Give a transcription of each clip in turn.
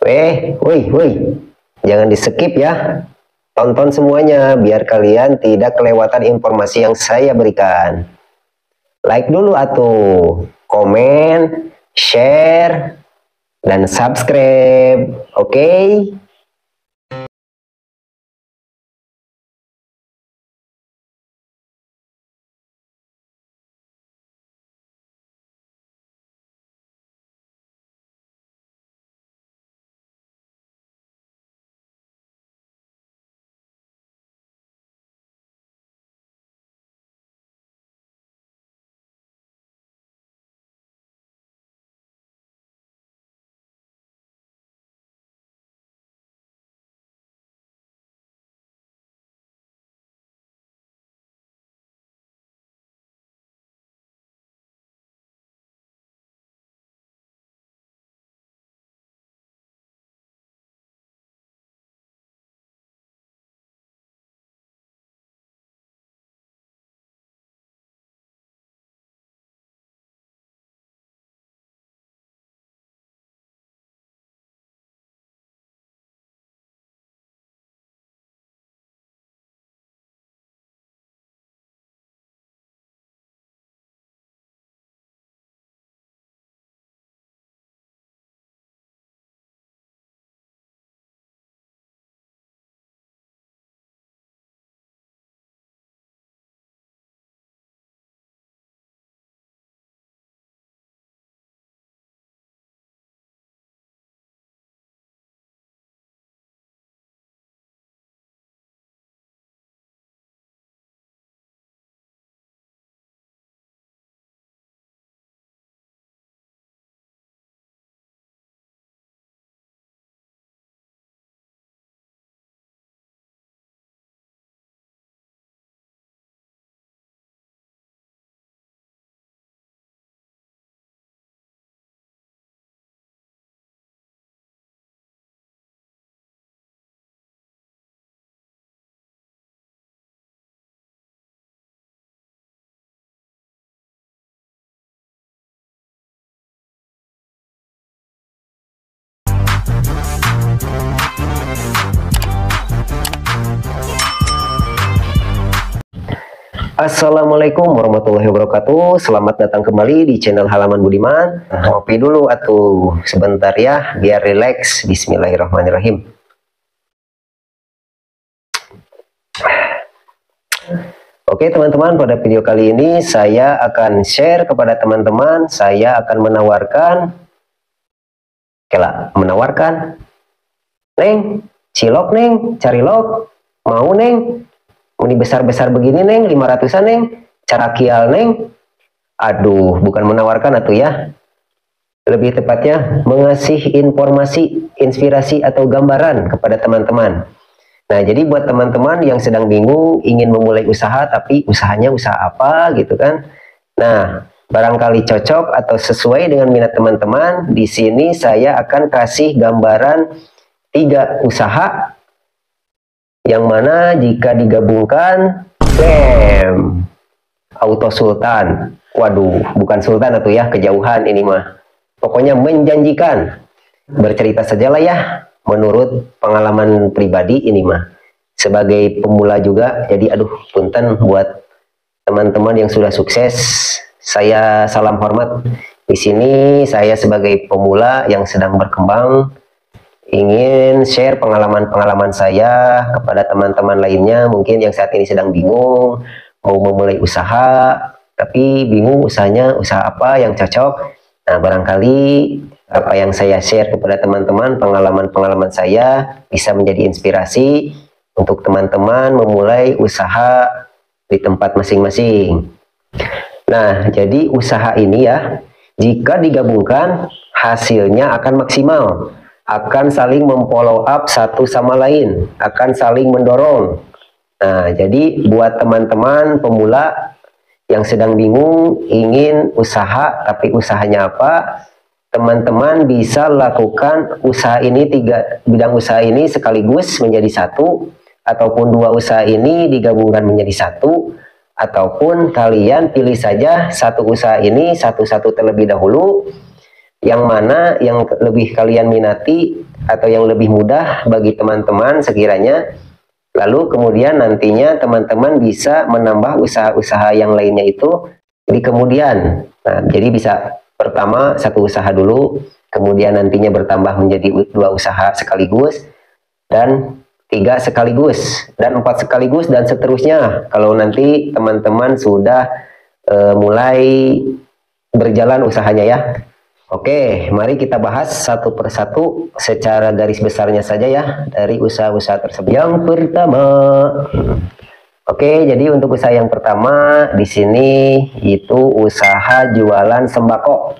Woi, woi, jangan di skip ya. Tonton semuanya biar kalian tidak kelewatan informasi yang saya berikan. Like dulu atuh, komen, share, dan subscribe. Oke? Assalamualaikum warahmatullahi wabarakatuh. Selamat datang kembali di channel Halaman Budiman. Ngopi dulu atuh sebentar ya, biar rileks. Bismillahirrahmanirrahim. Oke teman-teman, pada video kali ini saya akan share kepada teman-teman. Saya akan menawarkan Neng, cilok Neng, cari lok, mau Neng? Ini besar-besar begini Neng, 500an Neng, cara kial Neng. Aduh, bukan menawarkan atuh ya. Lebih tepatnya mengasih informasi, inspirasi atau gambaran kepada teman-teman. Nah, jadi buat teman-teman yang sedang bingung ingin memulai usaha tapi usahanya usaha apa gitu kan. Nah, barangkali cocok atau sesuai dengan minat teman-teman, di sini saya akan kasih gambaran 3 usaha yang mana jika digabungkan, bam, auto sultan. Waduh, bukan sultan atau ya, kejauhan ini mah. Pokoknya menjanjikan. Bercerita sajalah ya, menurut pengalaman pribadi ini mah. Sebagai pemula juga, jadi aduh, punten buat teman-teman yang sudah sukses. Saya salam hormat. Di sini saya sebagai pemula yang sedang berkembang, ingin share pengalaman-pengalaman saya kepada teman-teman lainnya mungkin yang saat ini sedang bingung mau memulai usaha tapi bingung usahanya usaha apa yang cocok. Nah, barangkali apa yang saya share kepada teman-teman, pengalaman-pengalaman saya bisa menjadi inspirasi untuk teman-teman memulai usaha di tempat masing-masing. Nah, jadi usaha ini ya, jika digabungkan hasilnya akan maksimal, akan saling memfollow up satu sama lain, akan saling mendorong. Nah, jadi buat teman-teman pemula yang sedang bingung ingin usaha tapi usahanya apa, teman-teman bisa lakukan usaha ini, 3 bidang usaha ini sekaligus menjadi satu, ataupun 2 usaha ini digabungkan menjadi satu, ataupun kalian pilih saja satu usaha ini satu-satu terlebih dahulu. Yang mana yang lebih kalian minati atau yang lebih mudah bagi teman-teman sekiranya. Lalu kemudian nantinya teman-teman bisa menambah usaha-usaha yang lainnya itu di kemudian. Nah, jadi bisa pertama satu usaha dulu, kemudian nantinya bertambah menjadi 2 usaha sekaligus, dan 3 sekaligus, dan 4 sekaligus, dan seterusnya. Kalau nanti teman-teman sudah mulai berjalan usahanya ya. Oke, mari kita bahas satu persatu secara garis besarnya saja ya dari usaha-usaha tersebut. Yang pertama, oke, jadi untuk usaha yang pertama di sini itu usaha jualan sembako.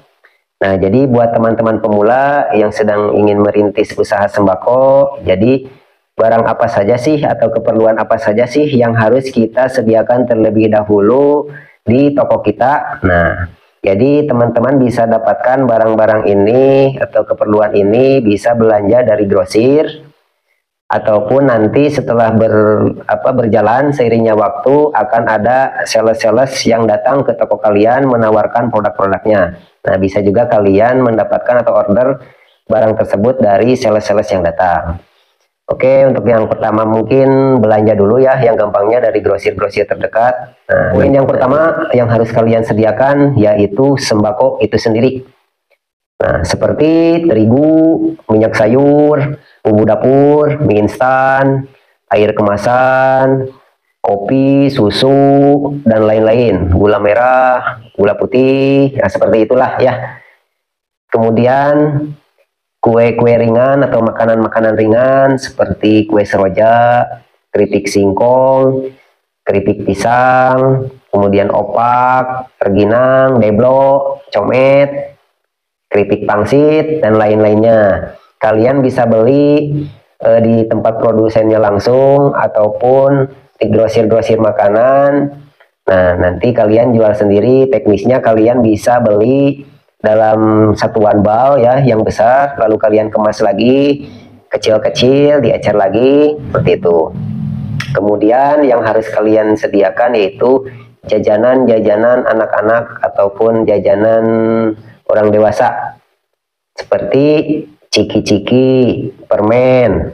Nah, jadi buat teman-teman pemula yang sedang ingin merintis usaha sembako, jadi barang apa saja sih atau keperluan apa saja sih yang harus kita sediakan terlebih dahulu di toko kita. Nah, jadi teman-teman bisa dapatkan barang-barang ini atau keperluan ini bisa belanja dari grosir, ataupun nanti setelah berjalan seiringnya waktu akan ada sales-sales yang datang ke toko kalian menawarkan produk-produknya. Nah, bisa juga kalian mendapatkan atau order barang tersebut dari sales-sales yang datang. Oke, untuk yang pertama mungkin belanja dulu ya, yang gampangnya dari grosir-grosir terdekat. Nah, poin yang pertama yang harus kalian sediakan yaitu sembako itu sendiri. Nah, seperti terigu, minyak sayur, bumbu dapur, mie instan, air kemasan, kopi, susu, dan lain-lain. Gula merah, gula putih, ya seperti itulah ya. Kemudian kue-kue ringan atau makanan-makanan ringan seperti kue seroja, keripik singkong, keripik pisang, kemudian opak, rengginang, deblo, comet, keripik pangsit, dan lain-lainnya. Kalian bisa beli di tempat produsennya langsung ataupun di grosir-grosir makanan. Nah, nanti kalian jual sendiri, teknisnya kalian bisa beli dalam satuan bal ya yang besar, lalu kalian kemas lagi kecil-kecil, diecer lagi seperti itu. Kemudian yang harus kalian sediakan yaitu jajanan-jajanan anak-anak ataupun jajanan orang dewasa seperti ciki-ciki, permen,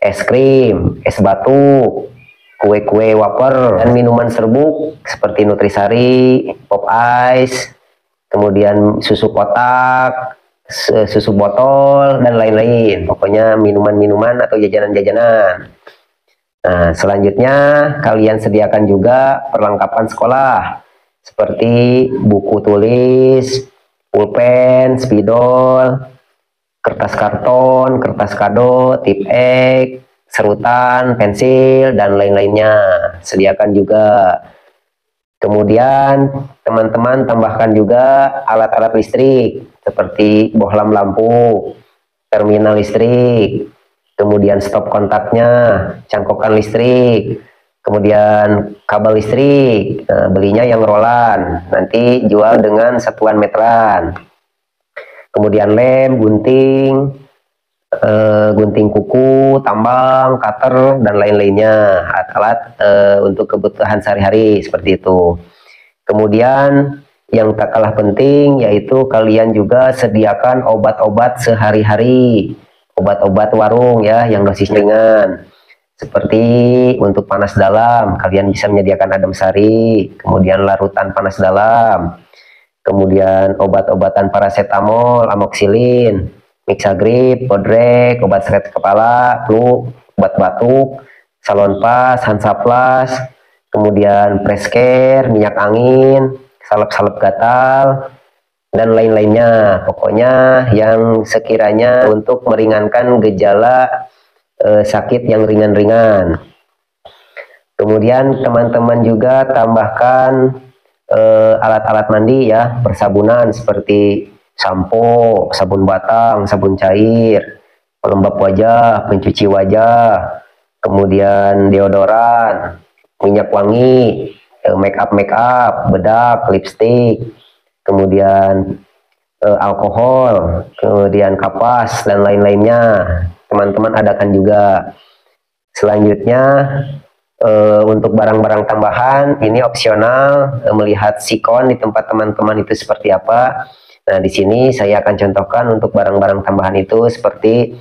es krim, es batu, kue-kue wafer, dan minuman serbuk seperti Nutrisari, Pop Ice, kemudian susu kotak, susu botol, dan lain-lain. Pokoknya minuman-minuman atau jajanan-jajanan. Nah, selanjutnya kalian sediakan juga perlengkapan sekolah seperti buku tulis, pulpen, spidol, kertas karton, kertas kado, tip X, serutan, pensil, dan lain-lainnya. Sediakan juga. Kemudian teman-teman tambahkan juga alat-alat listrik seperti bohlam lampu, terminal listrik, kemudian stop kontaknya, cangkokan listrik, kemudian kabel listrik. Nah, belinya yang rolan, nanti jual dengan satuan meteran. Kemudian lem, gunting, gunting kuku, tambang, cutter, dan lain-lainnya, alat-alat untuk kebutuhan sehari-hari seperti itu. Kemudian yang tak kalah penting yaitu kalian juga sediakan obat-obat sehari-hari, obat-obat warung ya yang dosis ringan. Seperti untuk panas dalam, kalian bisa menyediakan adem sari, kemudian larutan panas dalam, kemudian obat-obatan paracetamol, amoxilin, Mixagrip, Bodrek, obat seret kepala, flu, obat batuk, Salonpas, Hansaplas, kemudian Preskare, minyak angin, salep-salep gatal, dan lain-lainnya. Pokoknya yang sekiranya untuk meringankan gejala sakit yang ringan-ringan. Kemudian teman-teman juga tambahkan alat-alat mandi ya, persabunan seperti sampo, sabun batang, sabun cair, pelembab wajah, pencuci wajah, kemudian deodoran, minyak wangi, make up, bedak, lipstick, kemudian alkohol, kemudian kapas, dan lain-lainnya. Teman-teman adakan juga. Selanjutnya untuk barang-barang tambahan ini opsional, melihat sikon di tempat teman-teman itu seperti apa. Nah, di sini saya akan contohkan untuk barang-barang tambahan itu seperti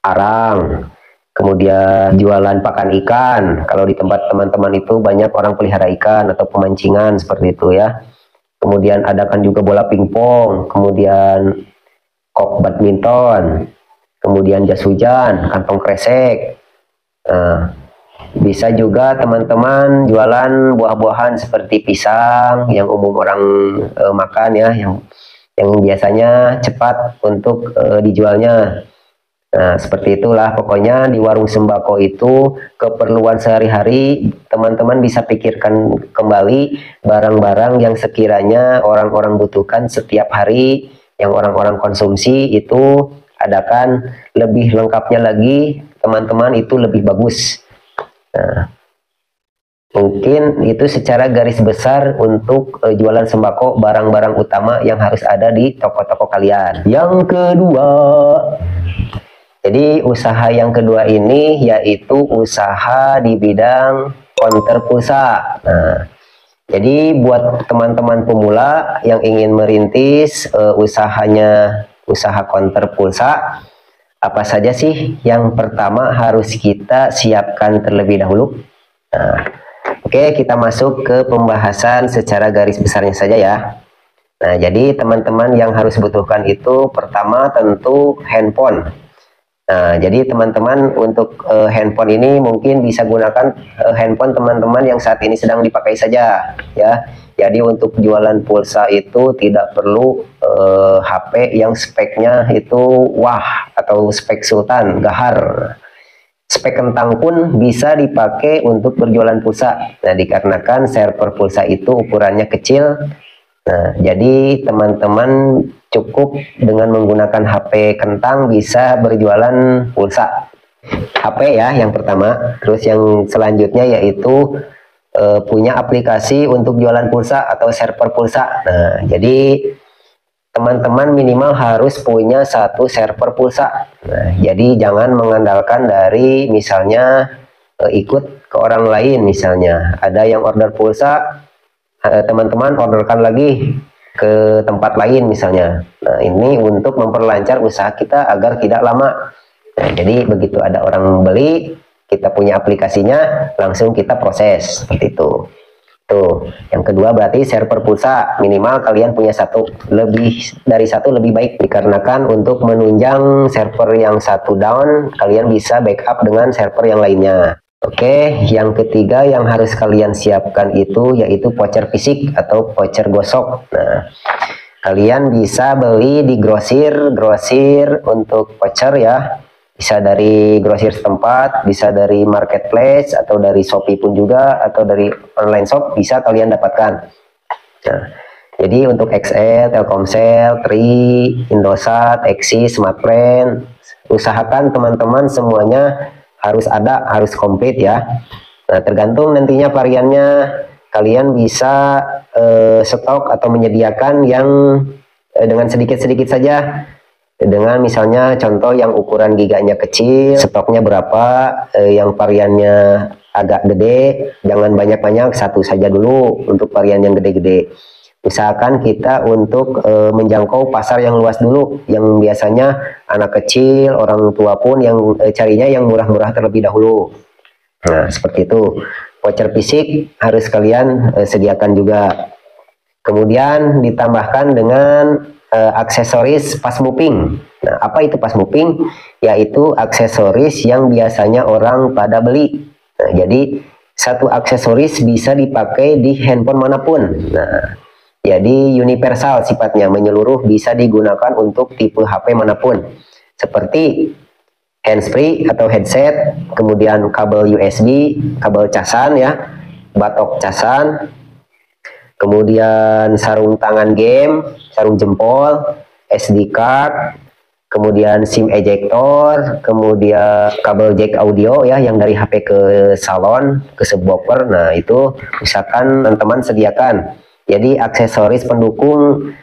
arang, kemudian jualan pakan ikan. Kalau di tempat teman-teman itu banyak orang pelihara ikan atau pemancingan seperti itu ya. Kemudian adakan juga bola pingpong, kemudian kok badminton, kemudian jas hujan, kantong kresek. Nah, bisa juga teman-teman jualan buah-buahan seperti pisang yang umum orang makan ya, yang biasanya cepat untuk dijualnya. Nah, seperti itulah pokoknya di warung sembako itu keperluan sehari-hari teman-teman bisa pikirkan kembali barang-barang yang sekiranya orang-orang butuhkan setiap hari, yang orang-orang konsumsi itu adakan lebih lengkapnya lagi, teman-teman itu lebih bagus. Nah, mungkin itu secara garis besar untuk jualan sembako barang-barang utama yang harus ada di toko-toko kalian. Yang kedua, jadi usaha yang kedua ini yaitu usaha di bidang konter pulsa. Nah, jadi buat teman-teman pemula yang ingin merintis usaha konter pulsa, apa saja sih yang pertama harus kita siapkan terlebih dahulu? Nah, oke, kita masuk ke pembahasan secara garis besarnya saja ya. Nah, jadi teman-teman yang harus butuhkan itu pertama tentu handphone. Nah, jadi teman-teman untuk handphone ini mungkin bisa gunakan handphone teman-teman yang saat ini sedang dipakai saja ya. Jadi untuk jualan pulsa itu tidak perlu HP yang speknya itu wah atau spek sultan, gahar. Spek kentang pun bisa dipakai untuk berjualan pulsa. Nah, dikarenakan server pulsa itu ukurannya kecil. Nah, jadi teman-teman cukup dengan menggunakan HP kentang bisa berjualan pulsa. HP ya yang pertama. Terus yang selanjutnya yaitu punya aplikasi untuk jualan pulsa atau server pulsa. Nah, jadi teman-teman minimal harus punya satu server pulsa. Nah, jadi jangan mengandalkan dari misalnya ikut ke orang lain misalnya. Ada yang order pulsa, teman-teman orderkan lagi ke tempat lain misalnya. Nah, ini untuk memperlancar usaha kita agar tidak lama. Nah, jadi begitu ada orang beli, kita punya aplikasinya, langsung kita proses seperti itu. Tuh, yang kedua berarti server pulsa minimal kalian punya satu, lebih dari satu lebih baik, dikarenakan untuk menunjang server yang satu down, kalian bisa backup dengan server yang lainnya. Oke, yang ketiga yang harus kalian siapkan itu yaitu voucher fisik atau voucher gosok. Nah, kalian bisa beli di grosir untuk voucher ya. Bisa dari grosir setempat, bisa dari marketplace atau dari Shopee pun juga, atau dari online shop bisa kalian dapatkan. Nah, jadi untuk XL, Telkomsel, Tri, Indosat, Axis, Smartfren, usahakan teman-teman semuanya harus ada, harus komplit ya. Nah, tergantung nantinya variannya, kalian bisa stok atau menyediakan yang dengan sedikit-sedikit saja. Dengan misalnya contoh yang ukuran giganya kecil, stoknya berapa, yang variannya agak gede, jangan banyak-banyak, satu saja dulu untuk varian yang gede-gede. Usahakan kita untuk menjangkau pasar yang luas dulu, yang biasanya anak kecil, orang tua pun yang carinya yang murah-murah terlebih dahulu. Nah, seperti itu. Voucher fisik harus kalian sediakan juga. Kemudian ditambahkan dengan aksesoris pas moving. Nah, apa itu pas moving? Yaitu aksesoris yang biasanya orang pada beli. Nah, jadi satu aksesoris bisa dipakai di handphone manapun. Nah, jadi universal sifatnya, menyeluruh, bisa digunakan untuk tipe HP manapun. Seperti handsfree atau headset, kemudian kabel USB, kabel casan ya, batok casan, kemudian sarung tangan game, sarung jempol, SD card, kemudian SIM ejector, kemudian kabel jack audio ya yang dari HP ke salon, ke subwoofer. Nah, itu usahakan teman-teman sediakan. Jadi aksesoris pendukung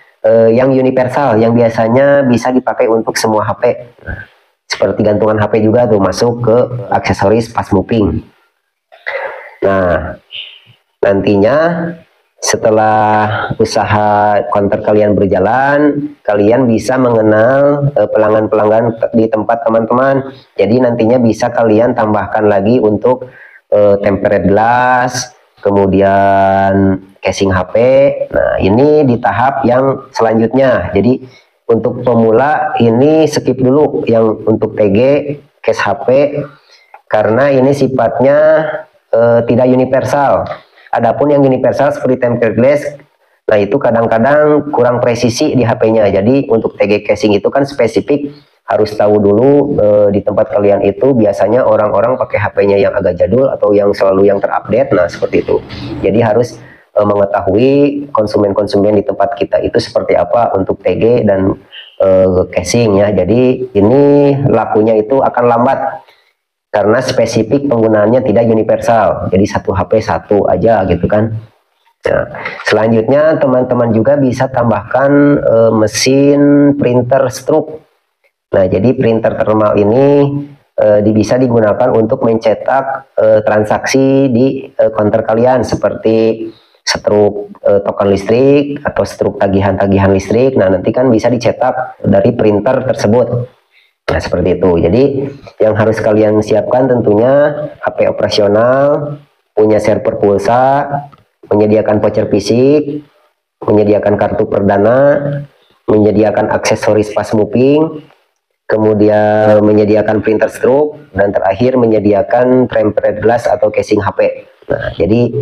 yang universal, yang biasanya bisa dipakai untuk semua HP. Nah, seperti gantungan HP juga tuh masuk ke aksesoris pas moving. Nah, nantinya Setelah usaha konter kalian berjalan, kalian bisa mengenal pelanggan-pelanggan di tempat teman-teman. Jadi nantinya bisa kalian tambahkan lagi untuk tempered glass, kemudian casing HP. Nah, ini di tahap yang selanjutnya. Jadi untuk pemula ini skip dulu yang untuk TG, case HP, karena ini sifatnya tidak universal. Adapun yang universal seperti tempered glass, nah itu kadang-kadang kurang presisi di HP-nya. Jadi untuk TG casing itu kan spesifik, harus tahu dulu di tempat kalian itu biasanya orang-orang pakai HP-nya yang agak jadul atau yang selalu yang terupdate. Nah seperti itu. Jadi harus mengetahui konsumen-konsumen di tempat kita itu seperti apa untuk TG dan casing ya. Jadi ini lakunya itu akan lambat karena spesifik penggunaannya tidak universal, jadi satu HP satu aja gitu kan. Nah, selanjutnya teman-teman juga bisa tambahkan mesin printer stroke. Nah, jadi printer thermal ini bisa digunakan untuk mencetak transaksi di counter kalian seperti struk token listrik atau struk tagihan-tagihan listrik. Nah, nanti kan bisa dicetak dari printer tersebut. Nah, seperti itu. Jadi, yang harus kalian siapkan tentunya HP operasional, punya server pulsa, menyediakan voucher fisik, menyediakan kartu perdana, menyediakan aksesoris pas moving, kemudian menyediakan printer stroke, dan terakhir menyediakan tempered glass atau casing HP. Nah, jadi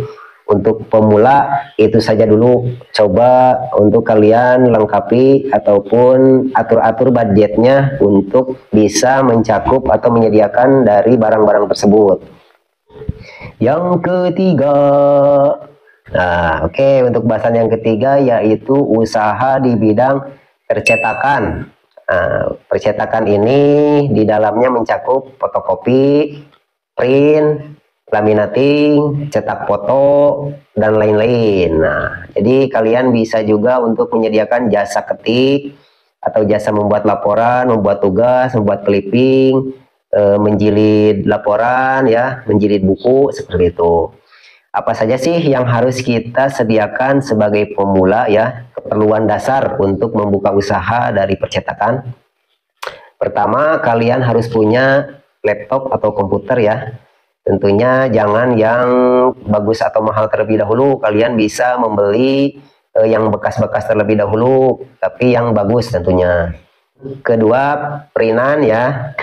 untuk pemula itu saja dulu, coba untuk kalian lengkapi ataupun atur-atur budgetnya untuk bisa mencakup atau menyediakan dari barang-barang tersebut. Yang ketiga, nah oke, untuk bahasan yang ketiga yaitu usaha di bidang percetakan. Nah, percetakan ini di dalamnya mencakup fotokopi, print, laminating, cetak foto, dan lain-lain. Nah, jadi kalian bisa juga untuk menyediakan jasa ketik atau jasa membuat laporan, membuat tugas, membuat clipping, menjilid laporan, ya, menjilid buku, seperti itu. Apa saja sih yang harus kita sediakan sebagai pemula, ya, keperluan dasar untuk membuka usaha dari percetakan? Pertama, kalian harus punya laptop atau komputer, ya. Tentunya jangan yang bagus atau mahal terlebih dahulu. Kalian bisa membeli yang bekas-bekas terlebih dahulu, tapi yang bagus tentunya. Kedua, printan, ya.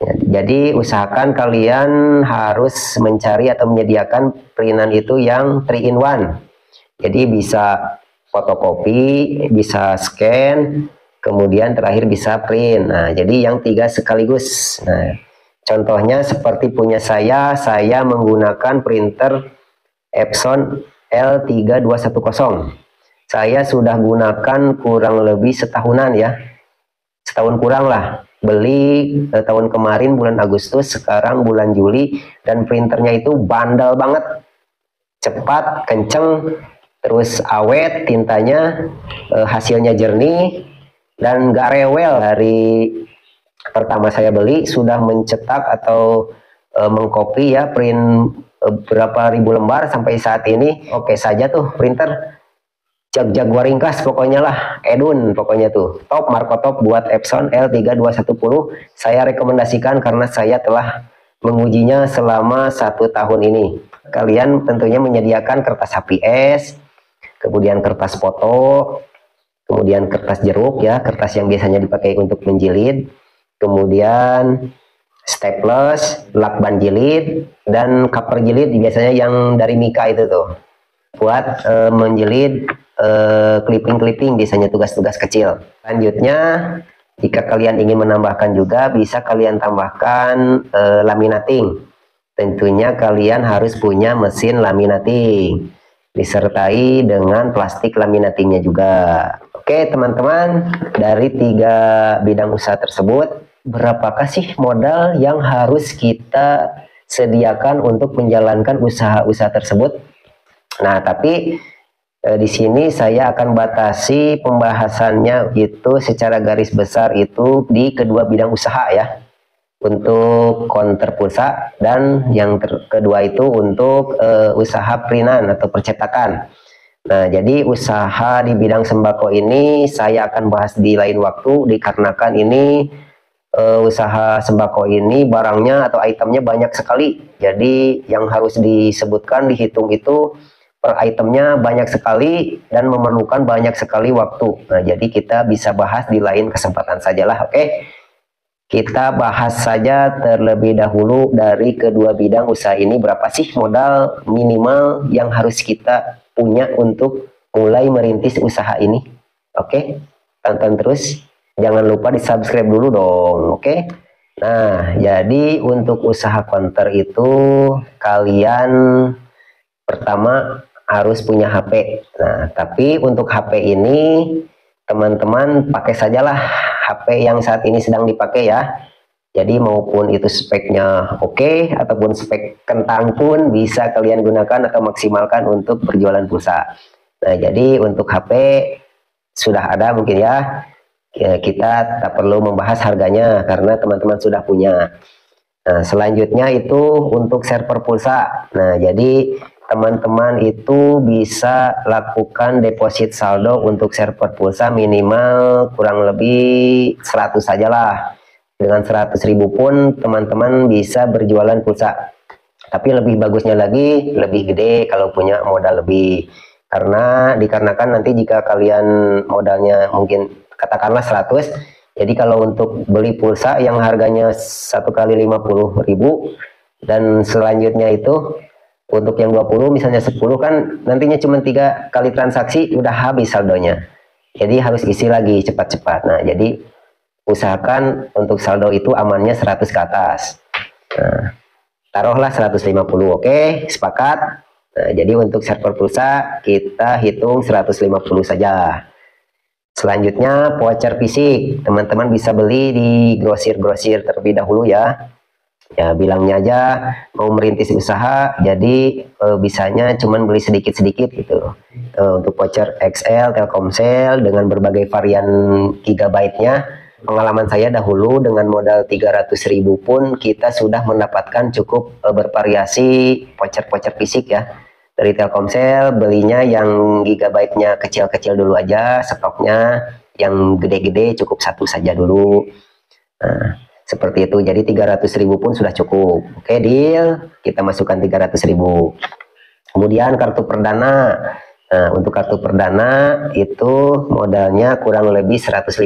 Jadi usahakan kalian harus mencari atau menyediakan printan itu yang 3 in 1. Jadi bisa fotokopi, bisa scan, kemudian terakhir bisa print. Nah, jadi yang 3 sekaligus. Nah, contohnya seperti punya saya menggunakan printer Epson L3210. Saya sudah gunakan kurang lebih setahunan, ya. Setahun kurang lah. Beli tahun kemarin bulan Agustus, sekarang bulan Juli, dan printernya itu bandel banget. Cepat, kenceng, terus awet tintanya, hasilnya jernih, dan gak rewel. Dari pertama saya beli sudah mencetak atau mengcopy, ya, print berapa ribu lembar sampai saat ini. Oke saja tuh printer, jag-jaguar ringkas pokoknya lah, Edun pokoknya tuh top, Marco top buat Epson L3210. Saya rekomendasikan karena saya telah mengujinya selama 1 tahun ini. Kalian tentunya menyediakan kertas HPS, kemudian kertas foto, kemudian kertas jeruk, ya, kertas yang biasanya dipakai untuk menjilid, kemudian staples, lakban jilid, dan cover jilid biasanya yang dari Mika itu tuh buat menjilid clipping-clipping, biasanya tugas-tugas kecil. Selanjutnya, jika kalian ingin menambahkan juga, bisa kalian tambahkan laminating. Tentunya kalian harus punya mesin laminating, disertai dengan plastik laminatingnya juga. Oke teman-teman, dari 3 bidang usaha tersebut, berapakah sih modal yang harus kita sediakan untuk menjalankan usaha-usaha tersebut? Nah, tapi di sini saya akan batasi pembahasannya itu secara garis besar itu di kedua bidang usaha, ya. Untuk counter pulsa, dan yang kedua itu untuk usaha printan atau percetakan. Nah, jadi usaha di bidang sembako ini saya akan bahas di lain waktu dikarenakan ini usaha sembako ini barangnya atau itemnya banyak sekali. Jadi yang harus disebutkan, dihitung itu per itemnya banyak sekali dan memerlukan banyak sekali waktu. Nah, jadi kita bisa bahas di lain kesempatan sajalah, oke? Kita bahas saja terlebih dahulu dari kedua bidang usaha ini, berapa sih modal minimal yang harus kita punya untuk mulai merintis usaha ini. Oke, tonton terus. Jangan lupa di subscribe dulu dong, oke? Nah, jadi untuk usaha konter itu kalian pertama harus punya HP. Nah, tapi untuk HP ini teman-teman pakai sajalah HP yang saat ini sedang dipakai ya. Jadi maupun itu speknya oke ataupun spek kentang pun bisa kalian gunakan atau maksimalkan untuk berjualan pulsa. Nah, jadi untuk HP sudah ada mungkin ya. Kita tak perlu membahas harganya karena teman-teman sudah punya. Nah, selanjutnya itu untuk server pulsa. Nah, jadi teman-teman itu bisa lakukan deposit saldo untuk server pulsa minimal kurang lebih 100 sajalah. Dengan 100.000 pun teman-teman bisa berjualan pulsa. Tapi lebih bagusnya lagi, lebih gede kalau punya modal lebih. Karena dikarenakan nanti jika kalian modalnya mungkin katakanlah 100, jadi kalau untuk beli pulsa yang harganya 1 kali 50.000 dan selanjutnya itu untuk yang 20 misalnya 10 kan nantinya cuma 3 kali transaksi udah habis saldonya. Jadi harus isi lagi cepat-cepat. Nah, jadi usahakan untuk saldo itu amannya 100 ke atas. Nah, taruhlah 150, oke, sepakat. Nah, jadi untuk server pulsa kita hitung 150 saja. Selanjutnya voucher fisik, teman-teman bisa beli di grosir-grosir terlebih dahulu ya. Ya bilangnya aja mau merintis usaha, jadi bisanya cuman beli sedikit-sedikit gitu. Untuk voucher XL, Telkomsel dengan berbagai varian gigabyte-nya. Pengalaman saya dahulu dengan modal 300.000 pun kita sudah mendapatkan cukup bervariasi voucher-voucher fisik ya. Dari Telkomsel belinya yang gigabyte-nya kecil-kecil dulu aja, stoknya yang gede-gede cukup satu saja dulu. Nah, seperti itu. Jadi 300.000 pun sudah cukup. Oke, deal. Kita masukkan 300.000. Kemudian kartu perdana. Nah, untuk kartu perdana itu modalnya kurang lebih 150.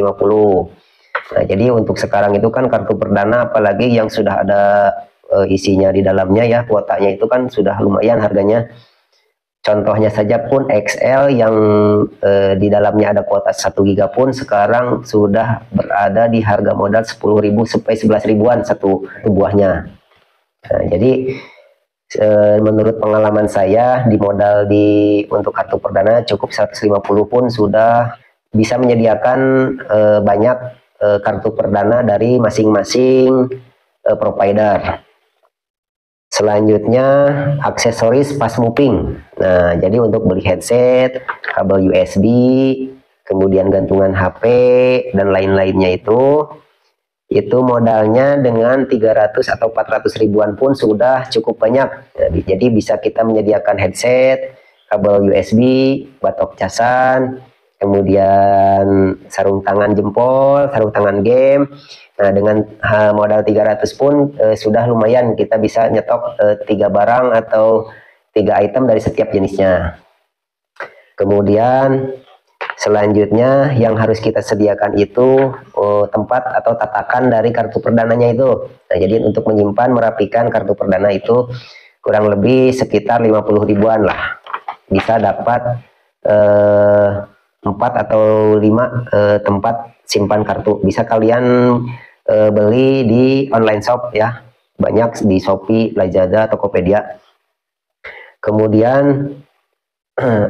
Nah, jadi untuk sekarang itu kan kartu perdana apalagi yang sudah ada isinya di dalamnya ya, kuotanya itu kan sudah lumayan harganya. Contohnya saja pun XL yang di dalamnya ada kuota 1 GB pun sekarang sudah berada di harga modal 10.000 sampai 11.000-an satu buahnya. Nah, jadi menurut pengalaman saya di modal untuk kartu perdana cukup 150 pun sudah bisa menyediakan banyak kartu perdana dari masing-masing provider. Selanjutnya aksesoris pas moving. Nah, jadi untuk beli headset, kabel USB, kemudian gantungan HP dan lain-lainnya itu modalnya dengan 300 atau 400 ribuan pun sudah cukup banyak. Jadi bisa kita menyediakan headset, kabel USB, batok casan, kemudian sarung tangan jempol, sarung tangan game. Nah, dengan modal 300 pun sudah lumayan kita bisa nyetok 3 barang atau 3 item dari setiap jenisnya. Kemudian selanjutnya yang harus kita sediakan itu tempat atau tatakan dari kartu perdananya itu. Nah, jadi untuk menyimpan merapikan kartu perdana itu kurang lebih sekitar 50 ribuan lah. Bisa dapat 4 atau 5 tempat simpan kartu. Bisa kalian beli di online shop ya, banyak di Shopee, Lazada, Tokopedia. Kemudian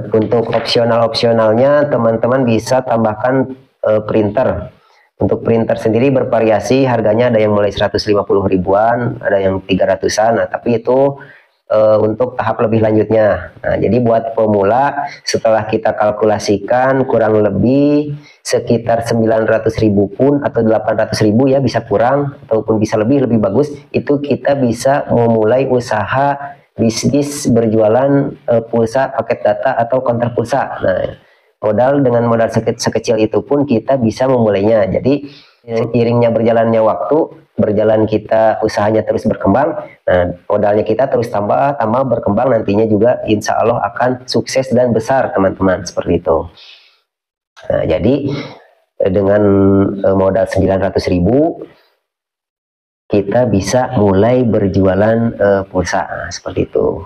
untuk opsionalnya teman-teman bisa tambahkan printer. Untuk printer sendiri bervariasi, harganya ada yang mulai 150 ribuan, ada yang 300-an. Nah, tapi itu untuk tahap lebih lanjutnya. Nah, jadi buat pemula setelah kita kalkulasikan kurang lebih sekitar 900.000 pun atau 800.000 ya, bisa kurang ataupun bisa lebih bagus, itu kita bisa memulai usaha bisnis berjualan pulsa, paket data atau counter pulsa. Nah, dengan modal sekecil itu pun kita bisa memulainya. Jadi seiringnya berjalannya waktu, kita usahanya terus berkembang, nah modalnya kita terus tambah berkembang, nantinya juga insya Allah akan sukses dan besar teman-teman, seperti itu. Nah, jadi dengan modal 900.000 kita bisa mulai berjualan pulsa, nah, seperti itu.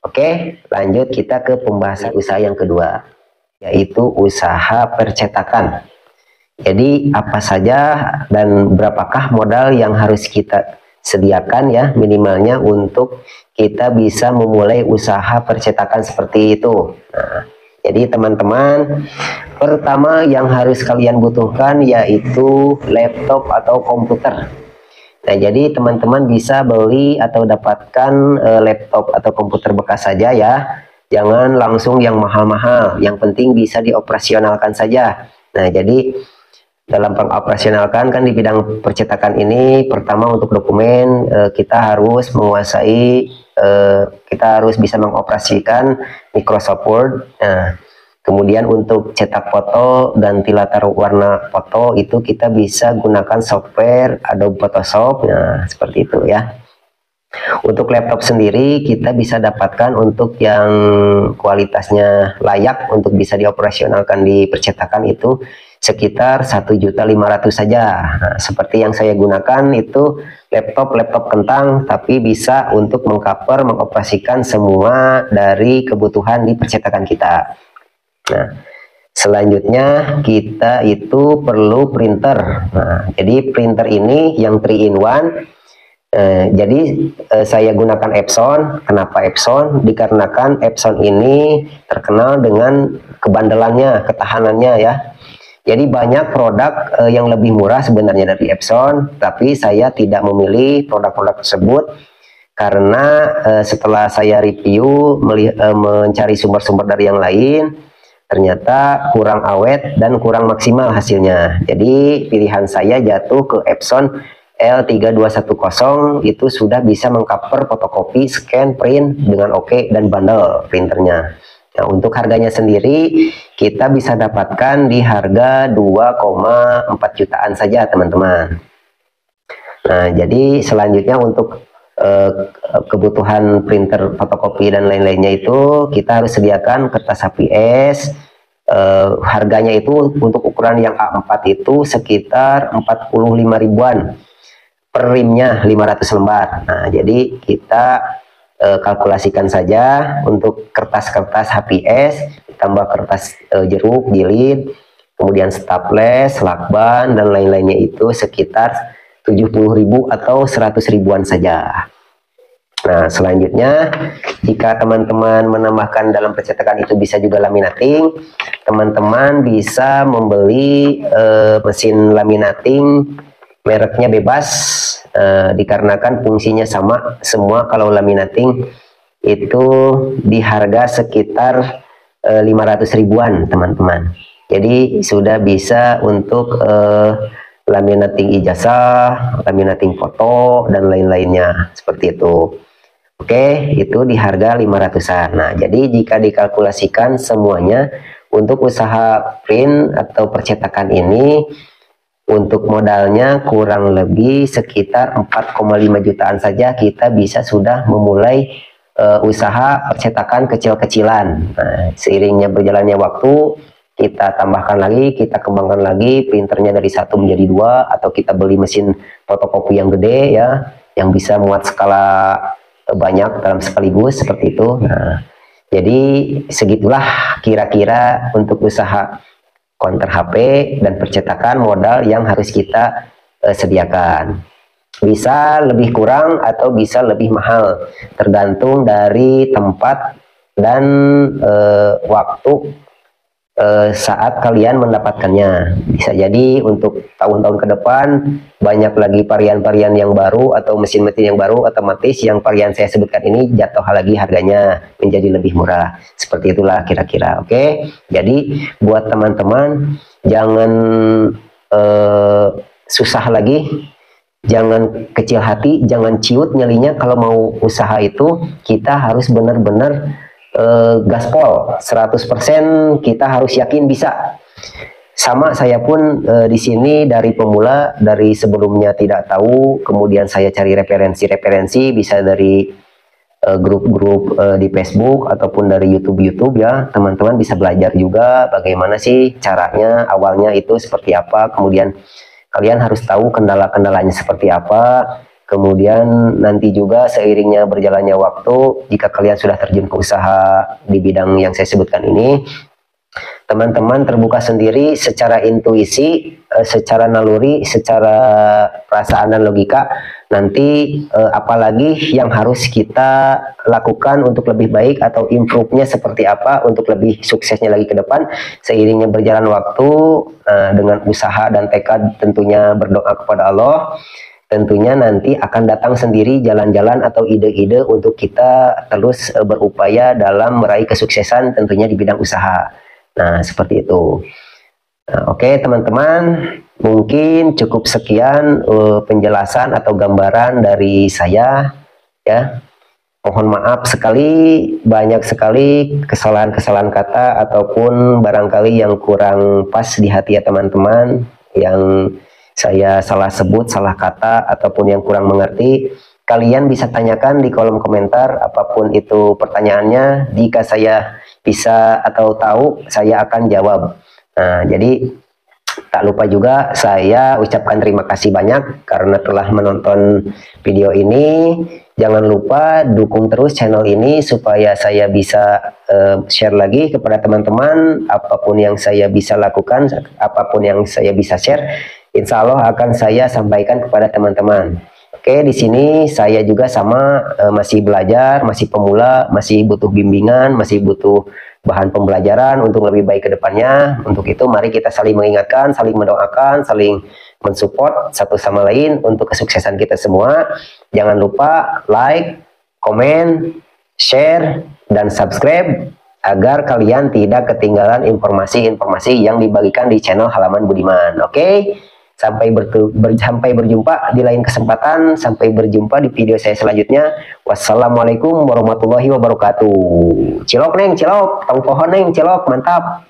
Oke, lanjut kita ke pembahasan usaha yang kedua, yaitu usaha percetakan. Jadi apa saja dan berapakah modal yang harus kita sediakan ya minimalnya untuk kita bisa memulai usaha percetakan seperti itu. Nah, jadi teman-teman, pertama yang harus kalian butuhkan yaitu laptop atau komputer. Nah, jadi teman-teman bisa beli atau dapatkan laptop atau komputer bekas saja ya. Jangan langsung yang mahal-mahal, yang penting bisa dioperasionalkan saja. Nah, jadi dalam pengoperasionalkan kan di bidang percetakan ini, pertama untuk dokumen kita harus menguasai, kita harus bisa mengoperasikan Microsoft Word. Nah, kemudian untuk cetak foto dan latar warna foto itu kita bisa gunakan software Adobe Photoshop. Nah, seperti itu ya. Untuk laptop sendiri kita bisa dapatkan untuk yang kualitasnya layak untuk bisa dioperasionalkan di percetakan itu sekitar 1.500.000 saja. Nah, seperti yang saya gunakan itu laptop kentang, tapi bisa untuk mengcover, mengoperasikan semua dari kebutuhan di percetakan kita. Nah, selanjutnya kita itu perlu printer. Nah, jadi printer ini yang 3-in-1. Jadi saya gunakan Epson. Kenapa Epson? Dikarenakan Epson ini terkenal dengan kebandelannya, ketahanannya ya. Jadi banyak produk yang lebih murah sebenarnya dari Epson, tapi saya tidak memilih produk-produk tersebut karena setelah saya review, mencari sumber-sumber dari yang lain, ternyata kurang awet dan kurang maksimal hasilnya. Jadi pilihan saya jatuh ke Epson L3210, itu sudah bisa mengcover fotokopi, scan, print dengan oke dan bandel printernya. Nah, untuk harganya sendiri kita bisa dapatkan di harga 2,4 jutaan saja teman-teman. Nah, jadi selanjutnya untuk kebutuhan printer, fotokopi dan lain-lainnya itu kita harus sediakan kertas HPS. Harganya itu untuk ukuran yang A4 itu sekitar 45 ribuan per rimnya, 500 lembar. Nah, jadi kita kalkulasikan saja untuk kertas-kertas HPS ditambah kertas jeruk, jilid, kemudian staples, lakban dan lain-lainnya itu sekitar 70.000 atau 100 ribuan saja. Nah, selanjutnya jika teman-teman menambahkan dalam percetakan itu bisa juga laminating, teman-teman bisa membeli mesin laminating mereknya bebas, dikarenakan fungsinya sama semua. Kalau laminating itu di harga sekitar 500 ribuan teman-teman. Jadi sudah bisa untuk laminating ijazah, laminating foto dan lain-lainnya seperti itu. Oke, itu di harga 500-an. Nah, jadi jika dikalkulasikan semuanya untuk usaha print atau percetakan ini, untuk modalnya kurang lebih sekitar 4,5 jutaan saja kita bisa sudah memulai usaha percetakan kecil-kecilan. Nah, seiringnya berjalannya waktu, kita tambahkan lagi, kita kembangkan lagi printernya dari 1 menjadi 2, atau kita beli mesin fotokopi yang gede ya, yang bisa muat skala banyak dalam sekaligus seperti itu. Nah, jadi segitulah kira-kira untuk usaha counter HP dan percetakan modal yang harus kita sediakan. Bisa lebih kurang atau bisa lebih mahal, tergantung dari tempat dan waktu saat kalian mendapatkannya. Bisa jadi untuk tahun-tahun ke depan banyak lagi varian-varian yang baru atau mesin-mesin yang baru, otomatis yang varian saya sebutkan ini jatuh lagi harganya menjadi lebih murah. Seperti itulah kira-kira. Oke, jadi buat teman-teman jangan susah lagi Jangan kecil hati, jangan ciut nyalinya. Kalau mau usaha itu kita harus benar-benar gaspol 100%, kita harus yakin bisa. Sama saya pun di sini dari pemula, dari sebelumnya tidak tahu, kemudian saya cari referensi-referensi, bisa dari grup-grup di Facebook ataupun dari YouTube ya. Teman-teman bisa belajar juga bagaimana sih caranya, awalnya itu seperti apa, kemudian kalian harus tahu kendala-kendalanya seperti apa. Kemudian nanti juga seiringnya berjalannya waktu, jika kalian sudah terjun ke usaha di bidang yang saya sebutkan ini, teman-teman terbuka sendiri secara intuisi, secara naluri, secara perasaan dan logika. Nanti apalagi yang harus kita lakukan untuk lebih baik atau improve-nya seperti apa untuk lebih suksesnya lagi ke depan. Seiringnya berjalan waktu, dengan usaha dan tekad tentunya berdoa kepada Allah, tentunya nanti akan datang sendiri jalan-jalan atau ide-ide untuk kita terus berupaya dalam meraih kesuksesan tentunya di bidang usaha. Nah, seperti itu. Nah, oke teman-teman, mungkin cukup sekian penjelasan atau gambaran dari saya ya. Mohon maaf sekali, banyak sekali kesalahan-kesalahan kata ataupun barangkali yang kurang pas di hati ya teman-teman, yang saya salah sebut, salah kata ataupun yang kurang mengerti. Kalian bisa tanyakan di kolom komentar apapun itu pertanyaannya. Jika saya bisa atau tahu, saya akan jawab. Nah, jadi tak lupa juga saya ucapkan terima kasih banyak karena telah menonton video ini. Jangan lupa dukung terus channel ini supaya saya bisa share lagi kepada teman-teman. Apapun yang saya bisa lakukan, apapun yang saya bisa share, insya Allah akan saya sampaikan kepada teman-teman. Oke, di sini saya juga sama masih belajar, masih pemula, masih butuh bimbingan, masih butuh bahan pembelajaran untuk lebih baik ke depannya. Untuk itu mari kita saling mengingatkan, saling mendoakan, saling mensupport satu sama lain untuk kesuksesan kita semua. Jangan lupa like, komen, share, dan subscribe agar kalian tidak ketinggalan informasi-informasi yang dibagikan di channel Halaman Budiman. Oke? Sampai berjumpa di lain kesempatan. Sampai berjumpa di video saya selanjutnya. Wassalamualaikum warahmatullahi wabarakatuh. Cilok neng, cilok. Tong pohon neng, cilok. Mantap.